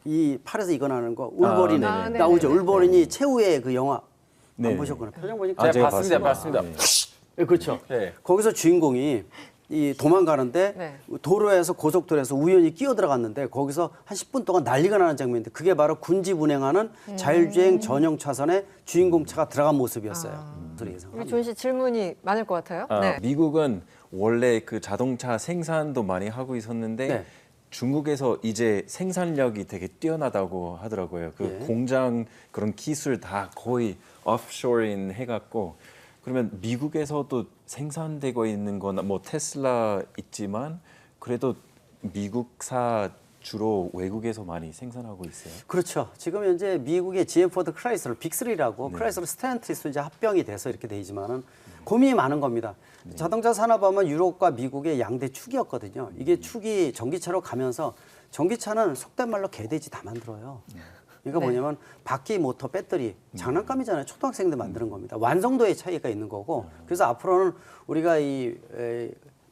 이 팔에서 이거 나는 거 울버린 아, 네네. 나오죠. 네네. 울버린이 최후의 그 영화 안 네. 보셨구나. 표정 보니까 아, 제가 제가 봤습니다. 봤습니다. 봤습니다. 예, 그렇죠. 네. 거기서 주인공이 이 도망가는데 네. 도로에서 고속도로에서 우연히 끼어 들어갔는데 거기서 한 10분 동안 난리가 나는 장면인데 그게 바로 군지 분행하는 자율주행 전용 차선에 주인공 차가 들어간 모습이었어요. 소리 우리 예상합니다. 조은 씨 질문이 많을 것 같아요. 네. 미국은 원래 그 자동차 생산도 많이 하고 있었는데 네. 중국에서 이제 생산력이 되게 뛰어나다고 하더라고요. 그 예. 공장 그런 기술 다 거의 오프쇼링 해갖고 그러면 미국에서도 생산되고 있는 거나 뭐 테슬라 있지만 그래도 미국사 주로 외국에서 많이 생산하고 있어요. 그렇죠. 지금 현재 미국의 GM 포드 크라이슬러 빅3라고 크라이슬러 스텔란티스 이제 합병이 돼서 이렇게 되지만은 고민이 많은 겁니다. 자동차 산업하면 유럽과 미국의 양대 축이었거든요. 이게 축이 전기차로 가면서 전기차는 속된 말로 개돼지 다 만들어요. 그러니까 네. 뭐냐면 바퀴, 모터, 배터리 장난감이잖아요. 초등학생들 만드는 겁니다. 완성도의 차이가 있는 거고 그래서 앞으로는 우리가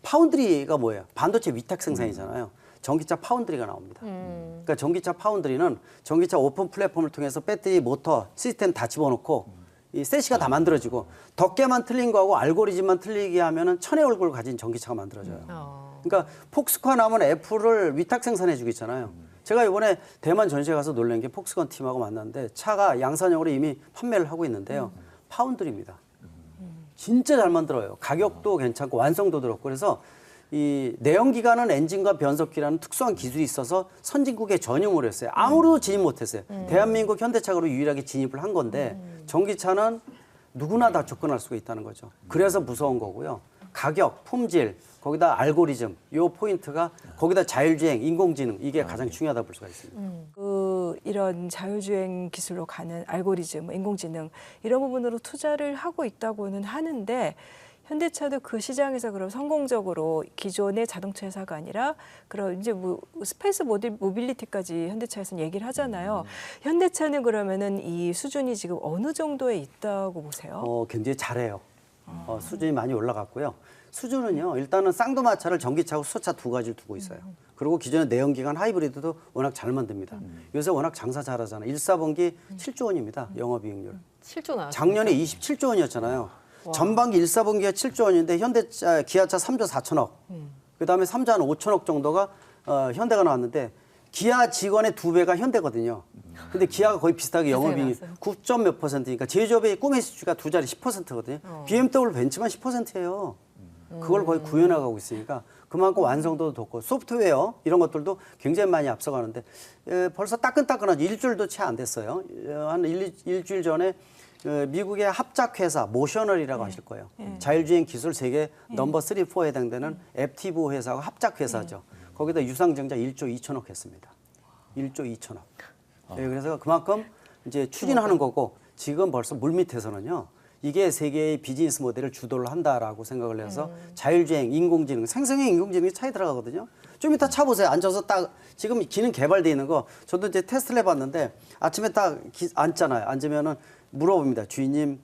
파운드리가 뭐예요? 반도체 위탁 생산이잖아요. 전기차 파운드리가 나옵니다. 그러니까 전기차 파운드리는 전기차 오픈 플랫폼을 통해서 배터리, 모터, 시스템 다 집어넣고 이 셋이가 다 만들어지고 덮개만 틀린 거하고 알고리즘만 틀리게 하면은 천의 얼굴을 가진 전기차가 만들어져요. 그러니까 폭스콘 하면 애플을 위탁 생산해 주고 있잖아요. 제가 이번에 대만 전시회 가서 놀란 게 폭스콘 팀하고 만났는데 차가 양산형으로 이미 판매를 하고 있는데요. 파운드리입니다. 진짜 잘 만들어요. 가격도 괜찮고 완성도도 그렇고 그래서 이 내연기관은 엔진과 변속기라는 특수한 기술이 있어서 선진국에 전용을 했어요. 아무도 진입 못했어요. 대한민국 현대차가 유일하게 진입을 한 건데 전기차는 누구나 다 접근할 수가 있다는 거죠. 그래서 무서운 거고요. 가격, 품질, 거기다 알고리즘, 요 포인트가 거기다 자율주행, 인공지능 이게 가장 중요하다 볼 수가 있습니다. 이런 자율주행 기술로 가는 알고리즘, 인공지능 이런 부분으로 투자를 하고 있다고는 하는데 현대차도 그 시장에서 그럼 성공적으로 기존의 자동차 회사가 아니라 그런 이제 뭐 스페이스 모빌리티까지 현대차에서는 얘기를 하잖아요. 현대차는 그러면은 이 수준이 지금 어느 정도에 있다고 보세요? 굉장히 잘해요. 수준이 많이 올라갔고요. 수준은요. 일단은 쌍두마차를 전기차하고 수소차 두 가지를 두고 있어요. 그리고 기존의 내연기관 하이브리드도 워낙 잘 만듭니다. 요새 워낙 장사 잘하잖아요. 1사분기 7조 원입니다. 영업이익률. 7조 나왔어요. 작년에 27조 원이었잖아요. 전반기 1사분기가 7조 원인데 현대차, 기아차 3조 4천억. 그다음에 3조 한 5천억 정도가 현대가 나왔는데 기아 직원의 2배가 현대거든요. 근데 기아가 거의 비슷하게 영업이익 9점 몇 %니까 제조업의 꿈의 수치가 두 자리 10%거든요. BMW 벤츠만 10%예요. 그걸 거의 구현해가고 있으니까 그만큼 완성도도 높고 소프트웨어 이런 것들도 굉장히 많이 앞서가는데 벌써 따끈따끈하죠. 일주일도 채 안 됐어요. 한 일주일 전에 미국의 합작회사 모셔널이라고 하실 거예요. 자율주행 기술 세계 넘버 3, 4에 해당되는 앱티브 회사가 합작회사죠. 거기다 유상증자 1조 2천억 했습니다. 1조 2천억. 그래서 그만큼 이제 추진하는 거고 지금 벌써 물밑에서는요. 이게 세계의 비즈니스 모델을 주도를 한다라고 생각을 해서 자율주행, 인공지능, 생성형 인공지능이 차이 들어가거든요. 좀 이따 차 보세요. 앉아서 딱 지금 기능 개발돼 있는 거 저도 이제 테스트를 해봤는데 아침에 딱 앉잖아요. 앉으면은 물어봅니다. 주인님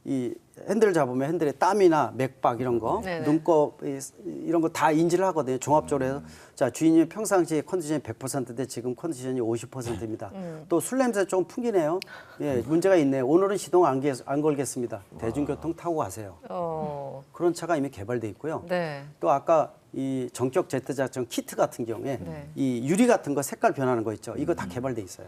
이 핸들 잡으면 핸들에 땀이나 맥박 이런 거, 네네. 눈곱 이런 거 다 인지를 하거든요. 종합적으로 해서 자 주인님 평상시에 컨디션이 100%인데 지금 컨디션이 50%입니다. 또 술 냄새 좀 풍기네요. 예, 문제가 있네요. 오늘은 시동 안 걸겠습니다. 대중교통 타고 가세요. 그런 차가 이미 개발돼 있고요. 네. 또 아까 이 전격 제트 작전 키트 같은 경우에 네. 이 유리 같은 거 색깔 변하는 거 있죠. 이거 다 개발돼 있어요.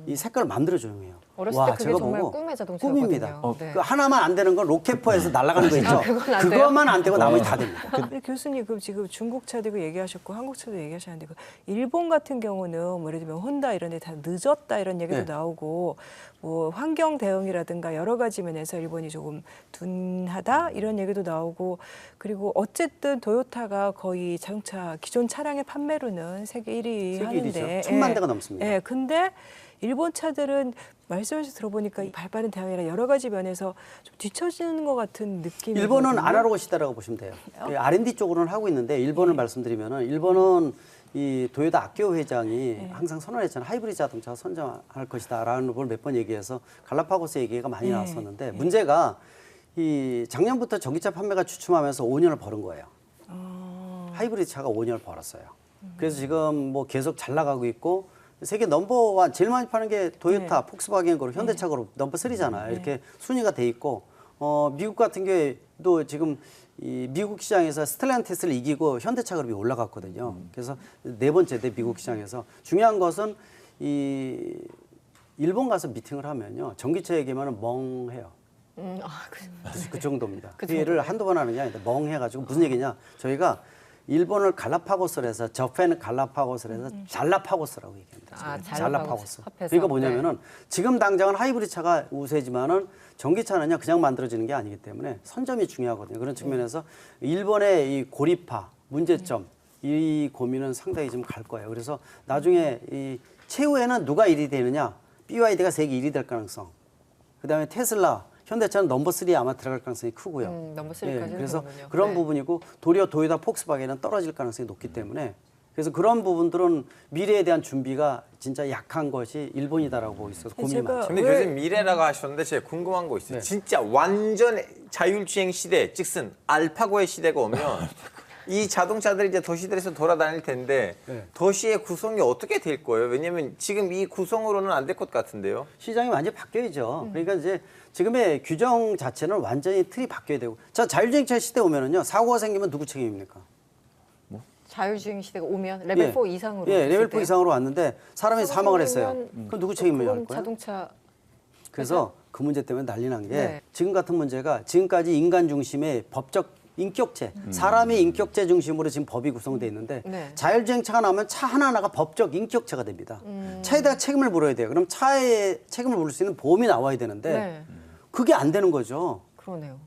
이 색깔을 만들어줘요. 어렸을 때 그게 제가 정말 보고 꿈의 자동차였거든요. 꿈입니다. 네. 그 하나만 안 되는 건 로켓포에서 날아가는 거 있죠. 그건 안 돼요? 그것만 안 되고 나머지 다 됩니다. 근데 교수님 그럼 지금 중국 차도 얘기하셨고 한국 차도 얘기하셨는데 그 일본 같은 경우는 뭐 예를 들면 혼다 이런 데 다 늦었다 이런 얘기도 네. 나오고 뭐 환경 대응이라든가 여러 가지 면에서 일본이 조금 둔하다 이런 얘기도 나오고 그리고 어쨌든 토요타가 거의 자동차 기존 차량의 판매로는 세계 1위 세계 하는데 1위죠. 1000만 대가 넘습니다. 예, 근데 일본 차들은 말씀하셔서 들어보니까 이 발빠른 대응이나 여러 가지 면에서 좀 뒤처지는 것 같은 느낌이 일본은 아날로그 시대라고 보시면 돼요. R&D 쪽으로는 하고 있는데 일본을 말씀드리면은 일본은 이 도요타 아키오 회장이 항상 선언했잖아요. 하이브리드 자동차 선정할 것이다라는 걸 몇 번 얘기해서 갈라파고스 얘기가 많이 나왔었는데 문제가 이 작년부터 전기차 판매가 주춤하면서 5년을 벌은 거예요. 하이브리드 차가 5년을 벌었어요. 그래서 지금 뭐 계속 잘 나가고 있고 세계 넘버원 제일 많이 파는 게 토요타, 폭스바겐 그룹, 현대차 그룹 넘버 3잖아요. 이렇게 순위가 돼 있고 미국 같은 경우에도 지금 이 미국 시장에서 스텔란티스를 이기고 현대차 그룹이 올라갔거든요. 그래서 네 번째 대 미국 시장에서 중요한 것은 이 일본 가서 미팅을 하면요 전기차 얘기하면 멍해요. 그 정도입니다. 그 얘를 한두 번 하는 게 아닌데 멍해가지고 무슨 얘기냐? 저희가 일본을 갈라파고스로 해서 저펜을 갈라파고스로 해서 잘라파고스라고 얘기합니다. 잘라파고스. 그러니까 뭐냐면은 지금 당장은 하이브리드 차가 우세지만은 전기차는요 그냥 만들어지는 게 아니기 때문에 선점이 중요하거든요. 그런 측면에서 일본의 이 고립화 문제점 이 고민은 상당히 좀 갈 거예요. 그래서 나중에 이 최후에는 누가 1위 되느냐? BYD가 세계 1위 될 가능성. 그다음에 테슬라 현대차는 넘버 3에 아마 들어갈 가능성이 크고요. 넘버 3까지는 그래서 되는군요. 그런 네. 부분이고 도리어 도요타 폭스바겐은 떨어질 가능성이 높기 때문에 그래서 그런 부분들은 미래에 대한 준비가 진짜 약한 것이 일본이다라고 보고 있어서 고민이 제가 많죠. 근데 왜- 교수님 미래라고 하셨는데 제가 궁금한 거 있어요. 진짜 완전 자율주행 시대, 즉슨 알파고의 시대가 오면 이 자동차들이 이제 도시들에서 돌아다닐 텐데 네. 도시의 구성이 어떻게 될 거예요? 왜냐면 지금 이 구성으로는 안 될 것 같은데요. 시장이 완전히 바뀌어야죠. 그러니까 이제 지금의 규정 자체는 완전히 틀이 바뀌어야 되고. 자, 자율주행차 시대 오면은요, 사고가 생기면 누구 책임입니까? 자율주행 시대가 오면 레벨 4 이상으로 예, 됐을 레벨 4 때요? 이상으로 왔는데 사람이 사고가 사망을 했어요. 생기면 그럼 누구 책임이야 할 그건 거예요? 자동차 그래서 그 문제 때문에 난리 난 게 네. 지금 같은 문제가 지금까지 인간 중심의 법적 인격체, 사람의 인격체 중심으로 지금 법이 구성돼 있는데 네. 자율주행차가 나오면 차 하나하나가 법적 인격체가 됩니다. 차에다가 책임을 물어야 돼요. 그럼 차에 책임을 물을 수 있는 보험이 나와야 되는데 네. 그게 안 되는 거죠. 그러네요.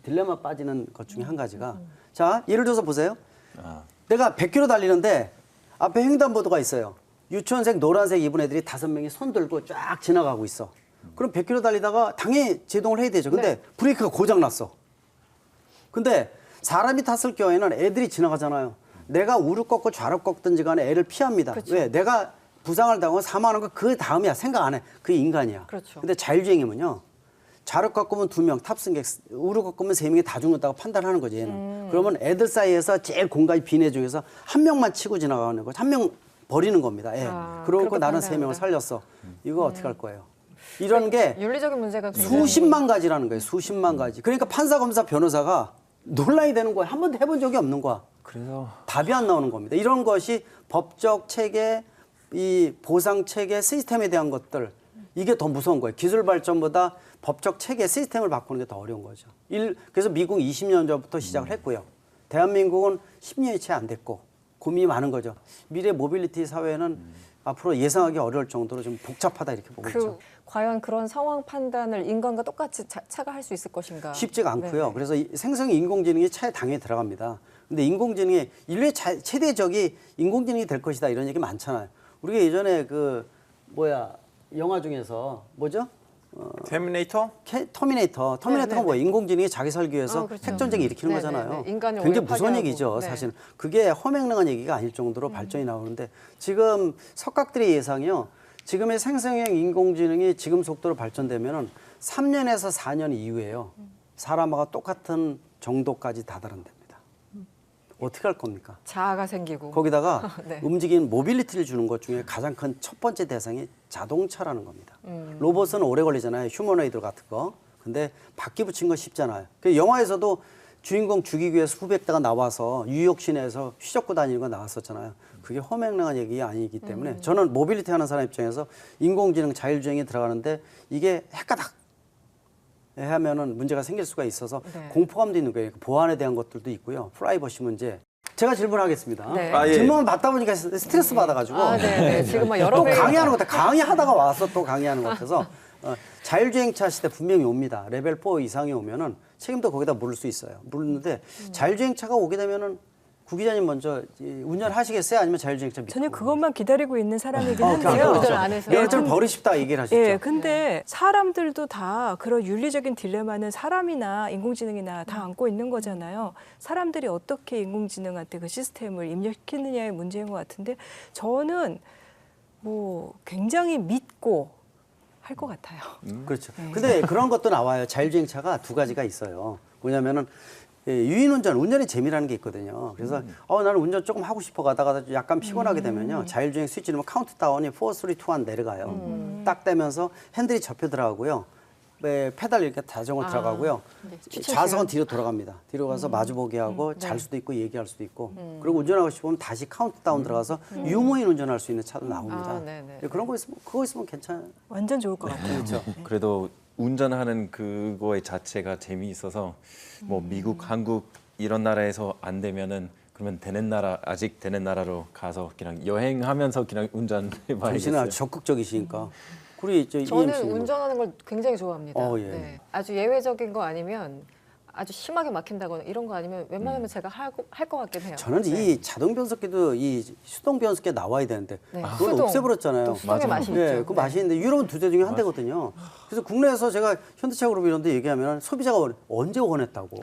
딜레마 빠지는 것 중에 한 가지가 자, 예를 들어서 보세요. 아. 내가 100km 달리는데 앞에 횡단보도가 있어요. 유치원생 노란색 입은 애들이 5명이 손 들고 쫙 지나가고 있어. 그럼 100km 달리다가 당연히 제동을 해야 되죠. 근데 네. 브레이크가 고장 났어. 근데 사람이 탔을 경우에는 애들이 지나가잖아요. 내가 우를 꺾고 좌를 꺾든지 간에 애를 피합니다. 그렇죠. 왜? 내가 부상을 당하고 사망하는 거 그 다음이야. 생각 안 해. 그게 인간이야. 그렇죠. 근데 자율주행이면요. 좌를 꺾으면 2명 탑승객, 우를 꺾으면 3명이 다 죽는다고 판단하는 거지 얘는. 그러면 애들 사이에서 제일 공간이 빈 애 중에서 한 명만 치고 지나가는 거죠. 한 명 버리는 겁니다. 예. 아, 그러고 그렇게 나는 판단하는구나. 3명을 살렸어. 이거 어떻게 할 거예요? 이런 게 윤리적인 문제가 굉장히 수십만 가지라는 거예요. 수십만 가지. 그러니까 판사, 검사, 변호사가 논란이 되는 거예요. 한 번도 해본 적이 없는 거야. 그래서 답이 안 나오는 겁니다. 이런 것이 법적 체계, 이 보상 체계, 시스템에 대한 것들 이게 더 무서운 거예요. 기술 발전보다 법적 체계, 시스템을 바꾸는 게 더 어려운 거죠. 그래서 미국 20년 전부터 시작을 했고요. 대한민국은 10년이 채 안 됐고 고민이 많은 거죠. 미래 모빌리티 사회는 앞으로 예상하기 어려울 정도로 좀 복잡하다 이렇게 보고 있죠. 과연 그런 상황 판단을 인간과 똑같이 차가 할 수 있을 것인가? 쉽지가 않고요. 네. 그래서 생성의 인공지능이 차에 당연히 들어갑니다. 근데 인공지능이 인류의 최대 적이 인공지능이 될 것이다 이런 얘기 많잖아요. 우리가 예전에 영화 중에서 뭐죠? 테미네이터? 터미네이터가 네. 뭐예요? 인공지능이 자기 살기 위해서 그렇죠. 핵전쟁 일으키는 네, 거잖아요. 네, 네. 인간을 굉장히 오히려 무서운 파괴하고. 얘기죠, 네. 사실은. 그게 허맹랑한 얘기가 아닐 정도로 발전이 나오는데 지금 석각들의 예상이요. 지금의 생성형 인공지능이 지금 속도로 발전되면은 3년에서 4년 이후에요. 사람하고 똑같은 정도까지 다다른답니다. 어떻게 할 겁니까? 자아가 생기고. 거기다가 네. 움직이는 모빌리티를 주는 것 중에 가장 큰 첫 번째 대상이 자동차라는 겁니다. 로봇은 오래 걸리잖아요. 휴머노이드 같은 거. 근데 바퀴 붙인 건 쉽잖아요. 그 영화에서도 주인공 죽이기 위해서 후백대가 나와서 뉴욕 시내에서 휘젓고 다니는 거 나왔었잖아요. 그게 허맹랑한 얘기 아니기 때문에 저는 모빌리티 하는 사람 입장에서 인공지능 자율주행이 들어가는데 이게 헷가닥 하면은 문제가 생길 수가 있어서 네. 공포감도 있는 거예요. 보안에 대한 것들도 있고요. 프라이버시 문제. 제가 질문하겠습니다. 네. 아, 예. 질문을 받다 보니까 스트레스 받아가지고 아, 네, 네. 지금 막 여러 또 배 강의하는 것 같아. 강의하다가 와서 또 강의하는 것 같아서 자율주행차 시대 분명히 옵니다. 레벨 4 이상이 오면은 책임도 거기다 물을 수 있어요. 물는데 자율주행차가 오게 되면은 구 기자님 먼저 운전하시겠어요? 아니면 자율주행차 믿고? 저는 그것만 기다리고 있는 사람이긴 그냥 한데요. 운전 안 해서. 얘를 좀 버리고 싶다 얘기를 하시죠. 예, 근데 사람들도 다 그런 윤리적인 딜레마는 사람이나 인공지능이나 다 안고 있는 거잖아요. 사람들이 어떻게 인공지능한테 그 시스템을 입력시키느냐의 문제인 것 같은데 저는 뭐 굉장히 믿고 할 것 같아요. 그렇죠. 근데 그런 것도 나와요. 자율주행차가 두 가지가 있어요. 뭐냐면은 운전이 재미라는 게 있거든요. 그래서 나는 운전 조금 하고 싶어 가다가 약간 피곤하게 되면요. 자율주행 스위치 누르면 카운트다운이 4, 3, 2, 1 내려가요. 딱 되면서 핸들이 접혀 들어가고요. 페달 이렇게 자전거 들어가고요. 좌석은 뒤로 돌아갑니다. 뒤로 가서 마주보기 하고 잘 수도 있고 얘기할 수도 있고. 그리고 운전하고 싶으면 다시 카운트다운 들어가서 유무인 운전할 수 있는 차도 나옵니다. 아, 네네. 그런 거 있으면 그거 있으면 괜찮아요. 완전 좋을 것 같아요. 그렇죠. 그래도 운전하는 그거의 자체가 재미있어서 뭐 미국, 한국 이런 나라에서 안 되면은 그러면 아직 되는 나라로 가서 그냥 여행하면서 그냥 운전해봐야겠어요. 당신은 아주 적극적이시니까. 우리 저는 EMC 는 운전하는 걸 굉장히 좋아합니다. 예. 네. 아주 예외적인 거 아니면 아주 심하게 막힌다거나 이런 거 아니면 웬만하면 제가 할 것 같긴 해요. 저는 이 자동 변속기도 이 수동 변속기 나와야 되는데 네. 그걸 수동. 없애버렸잖아요. 또 수동의 맛이 네, 있죠. 그 맛이 있는데 유럽은 두 대 중에 한 대거든요. 그래서 국내에서 제가 현대차 그룹 이런 데 얘기하면 소비자가 언제 원했다고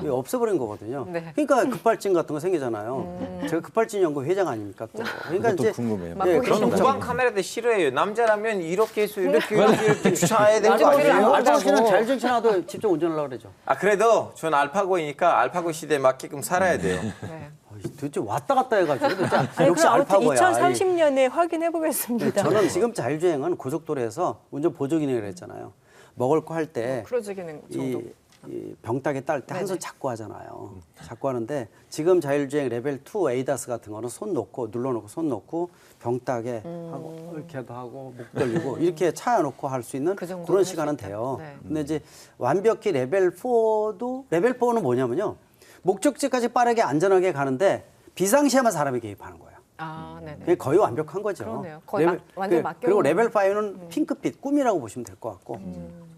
이게 없애버린 거거든요. 네. 그러니까 급발진 같은 거 생기잖아요. 제가 급발진 연구 회장 아닙니까 또. 그러니까 그것도 이제 궁금해요. 맛보기 네, 싫은 저는 거죠. 무방 카메라도 싫어해요. 남자라면 이렇게 해서 이렇게 주차해야 되는 거 요즘 그래요. 아니에요? 알파고는 자율주행차도 직접 운전하려고 그러죠. 아 그래도 저는 알파고이니까 알파고 시대에 맞게끔 살아야 돼요. 네. 도대체 왔다 갔다 해가지고 도대체 아니, 역시 그럼 아무튼 알파고야. 2030년에 확인해 보겠습니다. 저는 지금 자율주행은 고속도로에서 운전 보조 기능을 했잖아요. 먹을 거 할 때 크루즈 기능 정도. 이 병따개 딸 때 한 손 네네. 잡고 하잖아요. 잡고 하는데 지금 자율주행 레벨 2 에이다스 같은 거는 손 놓고 눌러놓고 손 놓고 병따개 하고 이렇게도 하고 목 돌리고 이렇게 차여놓고 할 수 있는 그 정도는 그런 할수 시간은 있다. 돼요. 네. 근데 이제 완벽히 레벨 4도 레벨 4는 뭐냐면요. 목적지까지 빠르게 안전하게 가는데 비상시에만 사람이 개입하는 거예요. 아, 네네. 그게 거의 완벽한 거죠. 그러네요. 거의 완전 맡겨놓은 그리고 레벨 5는 핑크빛 꿈이라고 보시면 될 것 같고.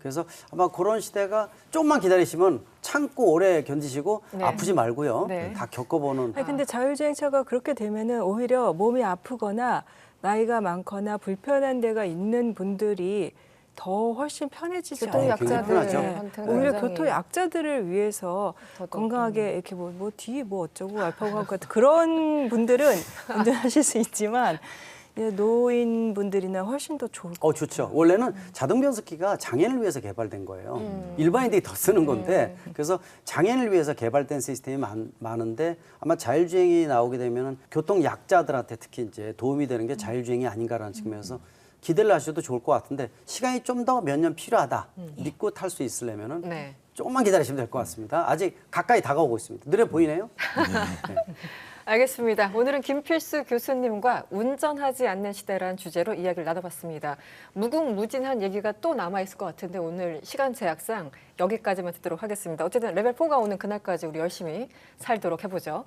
그래서 아마 그런 시대가 좀만 기다리시면 참고 오래 견디시고 네. 아프지 말고요. 네. 다 겪어보는. 아니, 근데 자율주행차가 그렇게 되면은 오히려 몸이 아프거나 나이가 많거나 불편한 데가 있는 분들이 더 훨씬 편해지지 교통 않을까요? 굉장히 편하죠. 약자들한테는 오히려 굉장히 교통 약자들을 위해서 더더욱, 건강하게 이렇게 뭐 뒤 뭐 어쩌고 알파고 같은 그런 분들은 운전하실 수 있지만 이제 노인분들이나 훨씬 더 좋을 것 좋죠. 원래는 자동 변속기가 장애인을 위해서 개발된 거예요. 일반인들이 더 쓰는 건데 그래서 장애인을 위해서 개발된 시스템이 많은데 아마 자율주행이 나오게 되면 교통 약자들한테 특히 이제 도움이 되는 게 자율주행이 아닌가라는 측면에서 기대를 하셔도 좋을 것 같은데 시간이 좀 더 몇 년 필요하다. 믿고 탈 수 있으려면은 네. 조금만 기다리시면 될 것 같습니다. 아직 가까이 다가오고 있습니다. 눈에 보이네요? 네. 알겠습니다. 오늘은 김필수 교수님과 운전하지 않는 시대라는 주제로 이야기를 나눠봤습니다. 무궁무진한 얘기가 또 남아있을 것 같은데 오늘 시간 제약상 여기까지만 듣도록 하겠습니다. 어쨌든 레벨 4가 오는 그날까지 우리 열심히 살도록 해보죠.